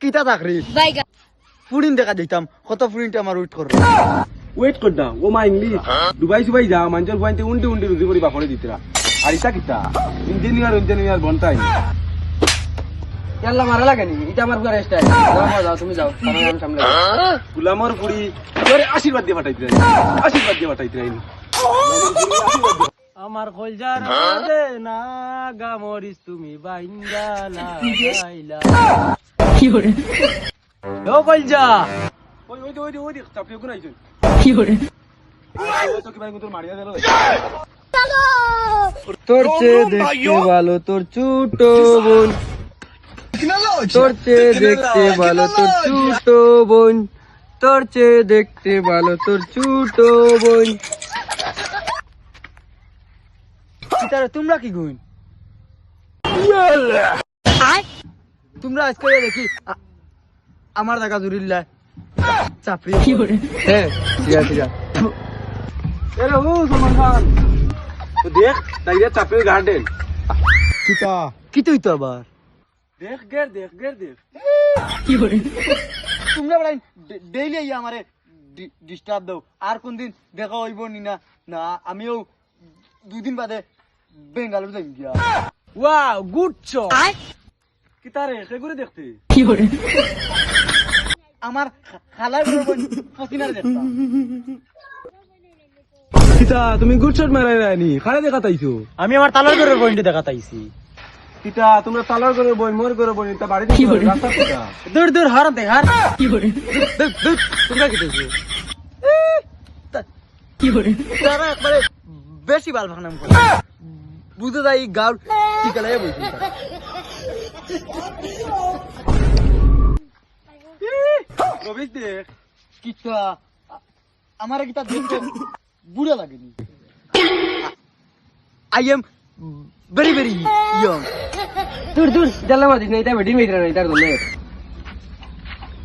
কিতা চাকরি ফুরিন দেখা দিতাম কত ফুরিনটা আমার উইট করো ওয়েট কর না ও মা ইংলিশ দুবাই সুবাই যা মানুষের পয়েন্টে উন্টি উন্টি রুজি করি বাপরে দিতরা আর ইটা কিতা ইঞ্জিনিয়ার বনতাই ইয়াল্লা মারা লাগেনি এটা আমার পুরো স্টাইল যাও তুমি যাও আমি সামনে গুলামর পুরি তোরে আশীর্বাদ দিয়ে পাঠাইতে আমার কলজার দে না গামরিস তুমি বাইঙ্গালা লাইলা কি করে ও কলজা ওই চাপড়ি কোন আইছেন কি করে তো কি ভাই তোর মারিয়া দিল তোর চেয়ে দেখতে ভালো তোর ছোট বোন তোর চেয়ে দেখতে ভালো তোর ছোট বোন তোর চেয়ে দেখতে ভালো তোর ছোট বোন তোমরা কি গুণ তোমরা আজকে দেখি আমার জায়গা জুড়িল্লা চাপড়ি কি করে হ্যাঁ ঠিক আছে এরে ও সলমান খান তো দেখ তাইরে চাপড়ির গার্ডেন কিতা কি তুই তো আবার দেখ গের দেখ কি করে তোমরা বলাই ডেইলি আমারে ডিস্টার্ব দাও আর কোন দিন দেখা হইব নি না না আমিও দুদিন বাদে বেঙ্গালুরু যাই গিয়া ওয়াও গুড চক কি তারে সে করে দেখতে কি করে আমার খালার বোন পসিনার দেখতা কিতা তুমি গুড শট মারাই রানি খারে দেখা তাইছো আমি আমার তালার ঘরের পয়েন্টে দেখা তাইছি কিতা তোমরা তালার করে বই মোর করে বই তা বাড়িতে কি করে? রাস্তা কিতা দূর দূর হারান দেখ হার কি করে তোমরা কি দেখছো কি করে তারা একবারে বেশি বাল ভাঙনাম করে বুঝতে যাই গাঁর টিকা লাগে বইছি রবিশ দেখ কিতা আমার কিতা দেখতে বুড়া লাগেনি I am very very young দূর দূর জানলা মাদিস না এটা বেডিন মেইরা না এটার জন্য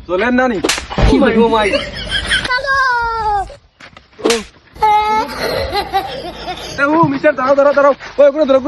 চলেন নানি কি করে ও মাই ও মিস্টার দাঁড়াও ওই গুলো ধরো